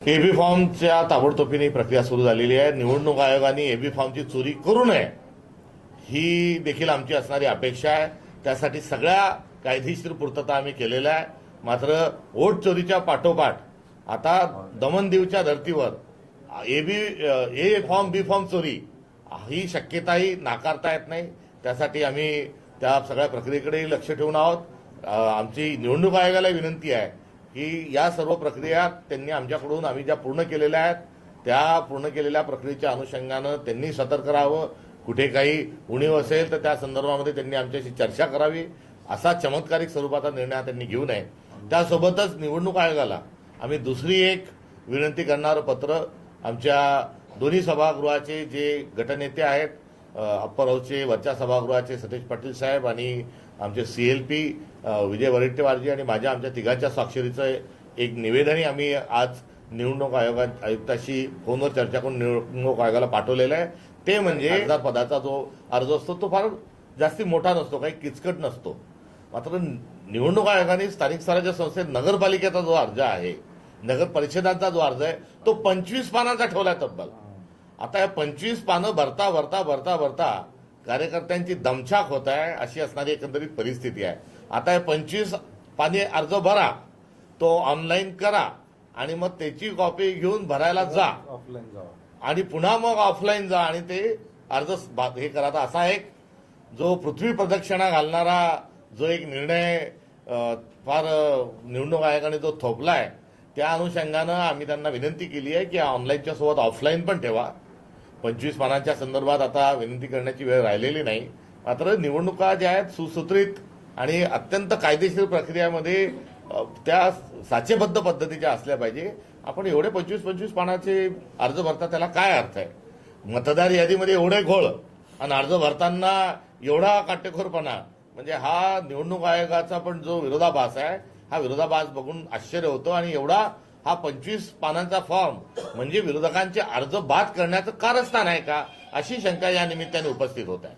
AB फॉर्मच्या ताबडतोबीने ही प्रक्रिया सुरू झालेली आहे. निवडणूक आयोगाने एबी फॉर्मची चोरी करू नये ही देखील आमची असणारी अपेक्षा आहे. त्यासाठी सगळ्या कायदेशीर पूर्तता आम्ही केलेल्या आहे. मात्र वोट चोरीच्या पाठोपाठ आता दमनदीवच्या धर्तीवर ए फॉर्म बी फॉर्म चोरी ही शक्यताही नाकारता येत नाही. त्यासाठी आम्ही त्या सगळ्या प्रक्रियेकडे लक्ष ठेवून आहोत. आमची निवडणूक आयोगाला विनंती आहे की या सर्व प्रक्रिया त्यांनी आमच्याकडून आम्ही ज्या पूर्ण केलेल्या आहेत त्या पूर्ण केलेल्या प्रक्रियेच्या अनुषंगानं त्यांनी सतर्क राहावं. कुठे काही उणीव असेल तर त्या संदर्भामध्ये त्यांनी आमच्याशी चर्चा करावी. असा चमत्कारिक स्वरूपाचा निर्णय त्यांनी घेऊ नये. त्यासोबतच निवडणूक आयोगाला आम्ही दुसरी एक विनंती करणारं पत्र आमच्या दोन्ही सभागृहाचे जे गटनेते आहेत, अप्पर हाऊसचे वरच्या सभागृहाचे सतीश पाटील साहेब आणि आमचे सीएलपी विजय वडेट्टीवारजी आणि माझ्या आमच्या तिघांच्या स्वाक्षरीचं एक निवेदनही आम्ही आज निवडणूक आयुक्ताशी फोनवर चर्चा करून निवडणूक आयोगाला पाठवलेलं आहे. ते म्हणजे खासदार पदाचा जो अर्ज असतो तो फार जास्ती मोठा नसतो, काही किचकट नसतो. मात्र निवडणूक आयोगाने स्थानिक स्वराज्य संस्थेत नगरपालिकेचा जो अर्ज आहे, नगर परिषदांचा जो अर्ज आहे तो 25 पानांचा ठेवलाय तब्बल. आता या 25 पानं भरता कार्यकर्त्यांची दमछाक होत आहे अशी असणारी एकंदरीत परिस्थिती आहे. आता हे 25 पाने अर्ज भरा, तो ऑनलाईन करा आणि मग त्याची कॉपी घेऊन भरायला जा आणि पुन्हा मग ऑफलाईन जा आणि ते अर्ज हे करा. असा एक जो पृथ्वी प्रदक्षिणा घालणारा जो एक निर्णय फार निवडणूक आयोगाने जो थोपलाय, त्या अनुषंगानं आम्ही त्यांना विनंती केली आहे की ऑनलाईनच्या सोबत ऑफलाईन पण ठेवा. 25 पानांच्या संदर्भात आता विनंती करण्याची वेळ राहिलेली नाही. मात्र निवडणुका ज्या आहेत सुसूत्रित आणि अत्यंत कायदेशीर प्रक्रियामध्ये त्या साचेबद्ध पद्धतीच्या असल्या पाहिजे. आपण एवढे 25 पानाचे अर्ज भरता त्याला काय अर्थ आहे? मतदार यादीमध्ये एवढे घोळ आणि अर्ज भरताना एवढा काटेकोरपणा, म्हणजे हा निवडणूक आयोगाचा पण जो विरोधाभास आहे, हा विरोधाभास बघून आश्चर्य होतं. आणि एवढा हा 25 पानांचा फॉर्म म्हणजे विरोधकांचे अर्ज बाद करण्याचं कारस्थान आहे का, अशी शंका या निमित्ताने उपस्थित होत आहे.